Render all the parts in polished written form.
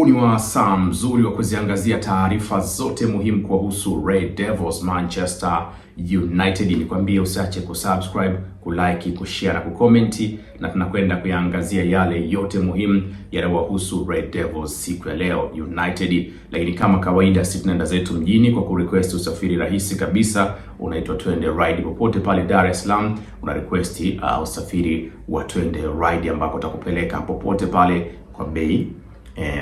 Huu ni wasaa mzuri wa kuziangazia taarifa zote muhimu kuhusu Red Devils Manchester United. Nikwambie usiache kusubscribe, kulike, kushare na kukomenti, na tunakwenda kuyaangazia yale yote muhimu yanayohusu Red Devils siku ya leo United. Lakini kama kawaida, sisi tunaenda zetu mjini kwa kurequest usafiri rahisi kabisa, unaitwa Twende Ride. Popote pale Dar es Salaam una request usafiri wa Twende Ride ambapo utakupeleka popote pale kwa bei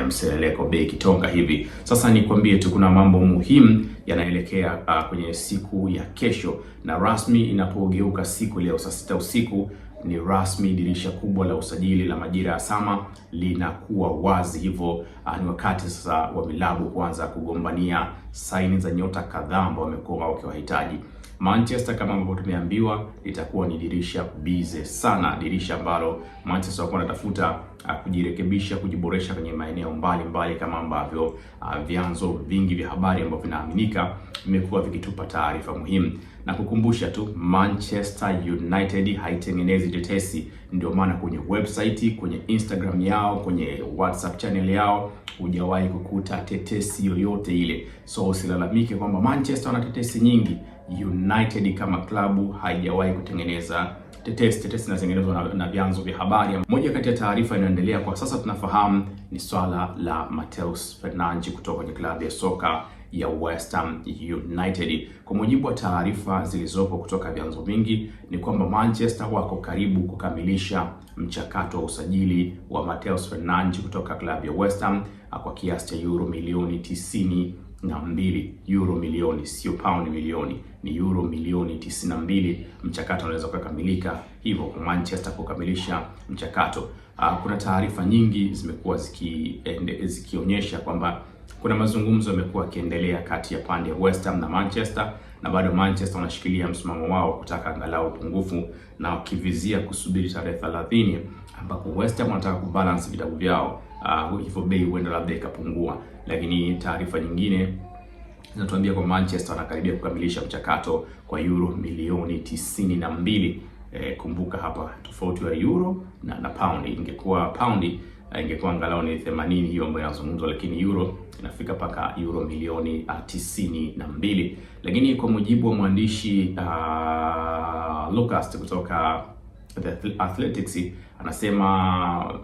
mseleleko, bei kitonga hivi. Sasa nikwambie tu kuna mambo muhimu yanaelekea kwenye siku ya kesho, na rasmi inapogeuka siku leo saa 6 usiku ni rasmi dirisha kubwa la usajili la majira ya sama linakuwa wazi. Hivyo ni wakati sasa wa vilabu kuanza kugombania saini za nyota kadhaa ambao wamekuwa wakiwahitaji. Manchester, kama ambavyo tumeambiwa, litakuwa ni dirisha busy sana, dirisha ambalo Manchester wako wanatafuta kujirekebisha, kujiboresha kwenye maeneo mbalimbali, kama ambavyo vyanzo vingi vya habari ambavyo vinaaminika vimekuwa vikitupa taarifa muhimu. Na kukumbusha tu, Manchester United haitengenezi tetesi, ndio maana kwenye website, kwenye Instagram yao, kwenye WhatsApp channel yao hujawahi kukuta tetesi yoyote ile. So usilalamike kwamba Manchester wana tetesi nyingi. United kama klabu haijawahi kutengeneza tetesi. Tetesi zinatengenezwa na vyanzo vya habari. Moja kati ya taarifa inaendelea kwa sasa tunafahamu ni swala la Matheus Fernandes kutoka kwenye klabu ya soka ya West Ham United. Kwa mujibu wa taarifa zilizopo kutoka vyanzo vingi ni kwamba Manchester wako karibu kukamilisha mchakato wa usajili wa Matheus Fernandes kutoka klabu ya West Ham kwa kiasi cha euro milioni 92. Euro milioni, sio pound milioni, ni euro milioni 92. Mchakato unaweza kukamilika hivyo kwa Manchester kukamilisha mchakato. Kuna taarifa nyingi zimekuwa zikionyesha kwamba kuna mazungumzo yamekuwa yakiendelea kati ya pande ya West Ham na Manchester, na bado Manchester wanashikilia msimamo wao kutaka angalau pungufu, na wakivizia kusubiri tarehe 30 ambapo West Ham wanataka kubalance vitabu vyao. Hivyo bei huenda labda ikapungua, lakini taarifa nyingine zinatuambia kwa Manchester wanakaribia kukamilisha mchakato kwa euro milioni 92. Kumbuka hapa tofauti wa euro na pound. Ingekuwa pound ingekuwa angalau ni 80 hiyo ambayo inazungumzwa, lakini euro inafika paka euro milioni 92. Lakini kwa mujibu wa mwandishi Lucas kutoka The Athletics, anasema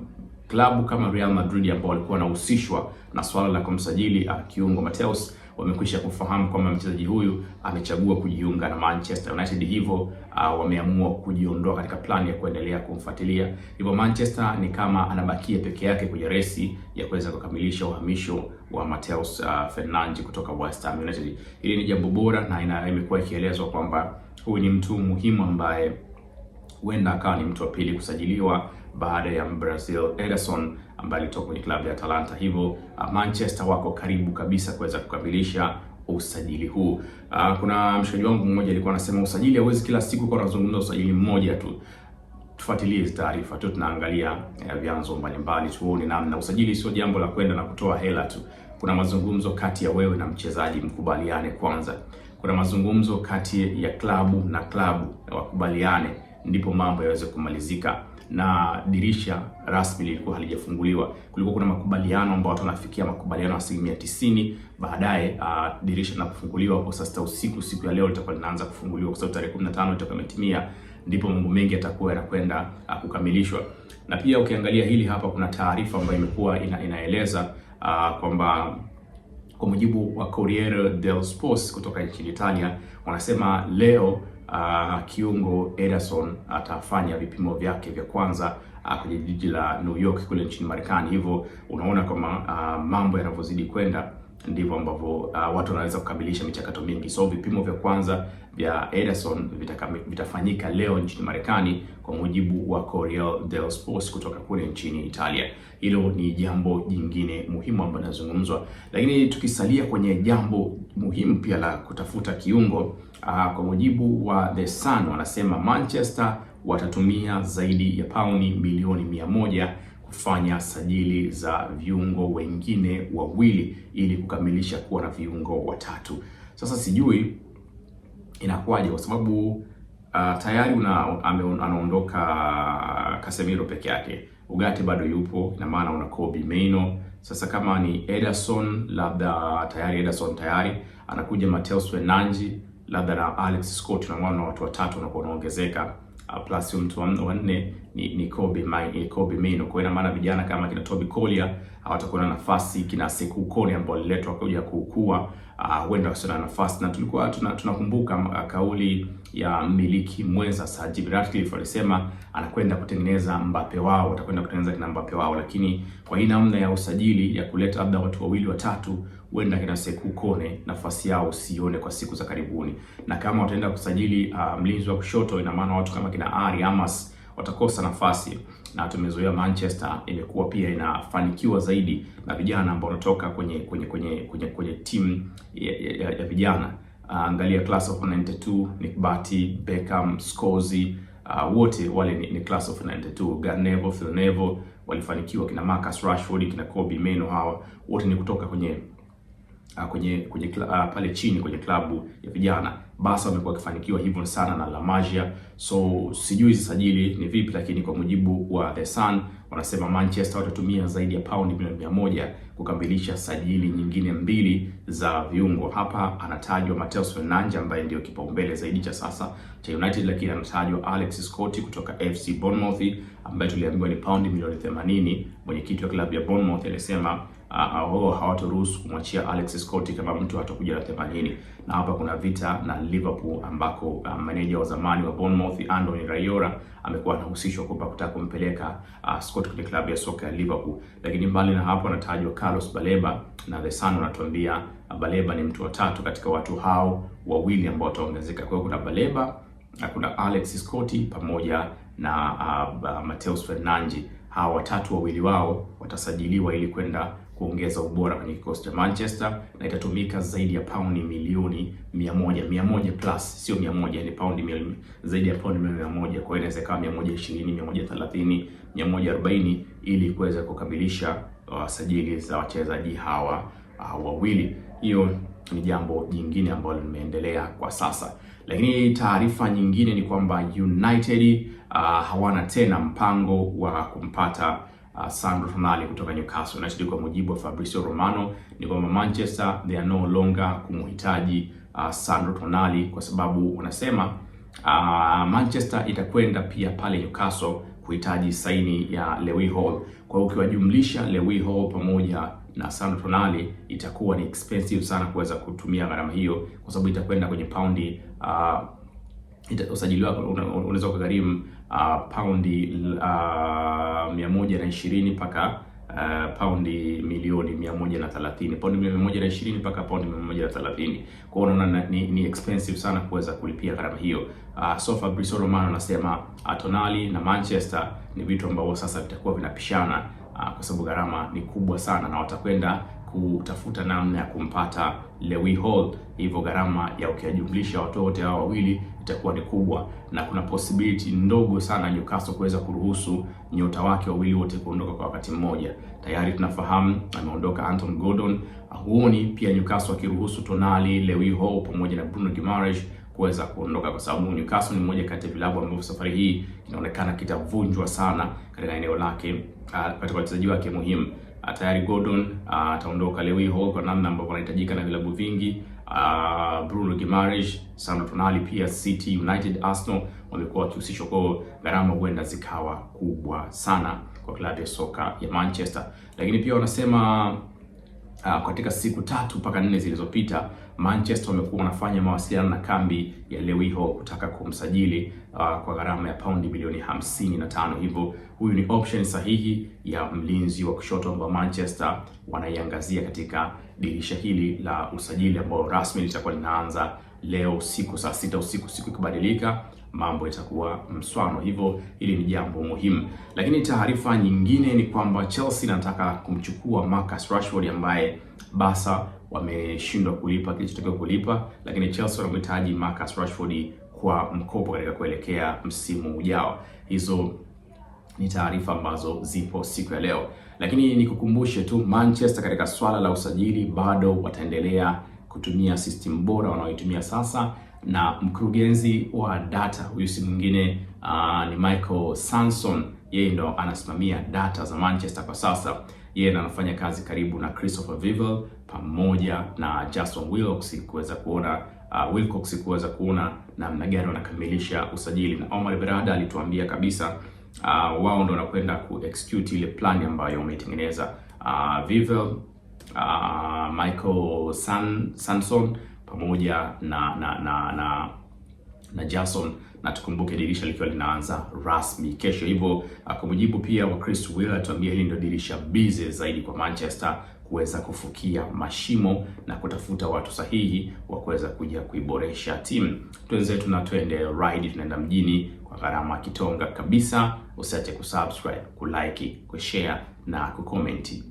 klabu kama Real Madrid ambao walikuwa wanahusishwa na swala la kumsajili kiungo Matheus wamekwisha kufahamu kwamba mchezaji huyu amechagua kujiunga na Manchester United, hivyo wameamua kujiondoa katika plani ya kuendelea kumfuatilia. Hivyo Manchester ni kama anabakia peke yake kwenye resi ya kuweza kukamilisha uhamisho wa Matheus Fernandes kutoka West Ham United. Hili ni jambo bora na imekuwa ikielezwa kwamba huyu ni mtu muhimu ambaye huenda akawa ni mtu wa pili kusajiliwa baada ya Brazil Ederson ambaye alitoka kwenye klabu ya Atalanta. Hivyo Manchester wako karibu kabisa kuweza kukamilisha usajili huu. Kuna mshikaji wangu mmoja alikuwa anasema usajili hauwezi kila siku kwa unazungumza usajili mmoja tu. Tufuatilie hizo taarifa tu, tunaangalia vyanzo mbalimbali, tuone namna usajili sio jambo la kwenda na kutoa hela tu. Kuna mazungumzo kati ya wewe na mchezaji, mkubaliane kwanza. Kuna mazungumzo kati ya klabu na klabu, wakubaliane, ndipo mambo yaweze kumalizika. Na dirisha rasmi lilikuwa halijafunguliwa, kulikuwa kuna makubaliano ambayo watu wanafikia makubaliano ya 90%. Baadaye dirisha linapofunguliwa kwa saa 6 usiku siku ya leo litakuwa linaanza kufunguliwa kwa sababu tarehe 15 itakuwa imetimia, ndipo mambo mengi yatakuwa yanakwenda kukamilishwa. Na pia ukiangalia hili hapa, kuna taarifa ambayo imekuwa inaeleza kwamba kwa mujibu wa Corriere dello Sport kutoka nchini Italia, wanasema leo kiungo Ederson atafanya vipimo vyake vya kwanza kwenye jiji la New York kule nchini Marekani. Hivyo unaona kama mambo yanavyozidi kwenda ndivyo ambavyo watu wanaweza kukamilisha michakato mingi. So vipimo vya kwanza vya Ederson vitafanyika leo nchini Marekani kwa mujibu wa Corriere dello Sport kutoka kule nchini Italia. Hilo ni jambo jingine muhimu ambalo linazungumzwa. Lakini tukisalia kwenye jambo muhimu pia la kutafuta kiungo, kwa mujibu wa The Sun wanasema Manchester watatumia zaidi ya pauni milioni 100 kufanya sajili za viungo wengine wawili ili kukamilisha kuwa na viungo watatu. Sasa sijui inakuwaje kwa sababu tayari anaondoka Casemiro peke yake, Ugarte bado yupo, ina maana una Kobbie Mainoo. Sasa kama ni Ederson, labda Ederson tayari anakuja Matheus Fernandes, labda na Alex Scott, na watu watatu wanakuwa wanaongezeka, plus mtu wa nne ni Kobbie Mainoo. Kwa ina maana vijana kama kina Toby Collier hawatakuwa na nafasi, kina Sekou Kone ambao aliletwa kuja kukua huenda wasina nafasi. Na tulikuwa tunakumbuka kauli ya mmiliki mwenza Sir Jim Ratcliffe, alisema anakwenda kutengeneza Mbappe wao, atakwenda kutengeneza kina Mbappe wao, lakini kwa hii namna ya usajili ya kuleta labda watu wawili watatu, huenda kina Sekou Kone nafasi yao usione kwa siku za karibuni. Na kama wataenda kusajili mlinzi wa kushoto, ina maana watu kama kina Ari Amos watakosa nafasi, na tumezoea Manchester imekuwa pia inafanikiwa zaidi na vijana ambao wanatoka kwenye timu ya vijana. Angalia class of 92, Nick Batty, Beckham, Scholes, wote wale ni class of 92. Gary Neville, Phil Neville walifanikiwa, kina Marcus Rashford, kina Kobbie Mainoo, hawa wote ni kutoka kwenye pale chini kwenye klabu ya vijana. Barca wamekuwa wakifanikiwa hivyo sana na La Masia. So sijui zisajili ni vipi, lakini kwa mujibu wa The Sun wanasema Manchester watatumia zaidi ya paundi milioni 100 kukamilisha sajili nyingine 2 za viungo. Hapa anatajwa Matheus Fernandes ambaye ndio kipaumbele zaidi cha sasa cha United, lakini anatajwa Alex Scott kutoka FC Bournemouth ambaye tuliambiwa ni paundi milioni 80. Mwenyekiti wa klabu ya Bournemouth alisema hawataruhusu kumwachia Alex Scott kama mtu atakuja na 80. Na hapa kuna vita na Liverpool ambako meneja wa zamani wa Bournemouth Andoni Raiola amekuwa anahusishwa kwa kutaka kumpeleka Scott kwenye klabu ya soka ya Liverpool. Lakini mbali na hapo anatajwa Carlos Baleba, na The Sun wanatuambia Baleba ni mtu wa tatu katika watu hao wawili ambao wataongezeka. Kwa hiyo kuna Baleba, kuna Alex Scott pamoja na Matheus Fernandes. Hawa watatu wawili wao watasajiliwa ili kwenda kuongeza ubora kwenye kikosi cha Manchester, na itatumika zaidi ya paundi milioni 100 plus, sio 100, ni paundi milioni zaidi ya paundi milioni 100. Kwa hiyo inaweza kama 120, 130, 140 ili kuweza kukamilisha sajili za wachezaji hawa wawili. Hiyo ni jambo jingine ambalo limeendelea kwa sasa. Lakini taarifa nyingine ni kwamba United hawana tena mpango wa kumpata Sandro Tonali kutoka Newcastle United. Kwa mujibu wa Fabrizio Romano ni kwamba Manchester they are no longer kumhitaji Sandro Tonali, kwa sababu wanasema Manchester itakwenda pia pale Newcastle kuhitaji saini ya Lewy Hall. Kwa hiyo ukiwajumlisha Lewy Hall pamoja na Sandro Tonali itakuwa ni expensive sana kuweza kutumia gharama hiyo, kwa sababu itakwenda kwenye paundi usajili wako unaweza kugharimu paundi 120 mpaka paundi milioni 130, paundi milioni 120 mpaka paundi 130. Kwa hiyo unaona ni expensive sana kuweza kulipia gharama hiyo. So Fabrizio Romano anasema Tonali na Manchester ni vitu ambavyo sasa vitakuwa vinapishana kwa sababu gharama ni kubwa sana, na watakwenda kutafuta namna ya kumpata Lewy Hall. Hivyo gharama ya ukijumlisha watu wote hao wawili itakuwa ni kubwa, na kuna possibility ndogo sana Newcastle kuweza kuruhusu nyota wake wawili wote kuondoka kwa wakati mmoja. Tayari tunafahamu ameondoka Anton Gordon. Huoni pia Newcastle akiruhusu Tonali, Lewy Hall pamoja na Bruno Guimaraes kuweza kuondoka, kwa sababu Newcastle ni mmoja kati ya vilabu ambavyo safari hii inaonekana kitavunjwa sana katika eneo lake, katika wachezaji wake muhimu. Tayari Gordon ataondoka, Lewy Hall kwa namna ambavyo anahitajika na vilabu vingi, Bruno Guimaraes, Sandro Tonali pia City, United, Arsenal wamekuwa wakihusishwa, kwa gharama huenda zikawa kubwa sana kwa klabu ya soka ya Manchester. Lakini pia wanasema katika siku 3 mpaka 4 zilizopita Manchester wamekuwa wanafanya mawasiliano na kambi ya Lewy Hall kutaka kumsajili kwa gharama ya paundi milioni 55. Hivyo huyu ni option sahihi ya mlinzi wa kushoto ambao Manchester wanaiangazia katika dirisha hili la usajili ambao rasmi litakuwa linaanza leo usiku saa 6 usiku. Siku ikibadilika mambo itakuwa mswano, hivyo hili ni jambo muhimu. Lakini taarifa nyingine ni kwamba Chelsea inataka kumchukua Marcus Rashford ambaye Barca wameshindwa kulipa kilichotakiwa kulipa, lakini Chelsea wanamhitaji Marcus Rashford kwa mkopo katika kuelekea msimu ujao. Hizo ni taarifa ambazo zipo siku ya leo, lakini nikukumbushe tu Manchester katika swala la usajili bado wataendelea kutumia system bora wanaoitumia sasa, na mkurugenzi wa data huyu si mwingine ni Michael Sanson yeye ndo anasimamia data za Manchester kwa sasa. Yeye ndo anafanya kazi karibu na Christopher Vivell pamoja na Jason Wilcox kuweza kuona namna gani wanakamilisha usajili, na Omar Berrada alituambia kabisa wao ndo wanakwenda ku-execute ile plan ambayo wameitengeneza. Vivell, Michael Sanson pamoja na Jason, na tukumbuke dirisha likiwa linaanza rasmi kesho. Hivyo kwa mujibu pia wa Chris Will atuambia hili ndio dirisha busy zaidi kwa Manchester kuweza kufukia mashimo na kutafuta watu sahihi wa kuweza kuja kuiboresha timu. Twenzetu na twende ride, tunaenda mjini kwa gharama kitonga kabisa. Usiache kusubscribe, kulike, kushare na kucomment.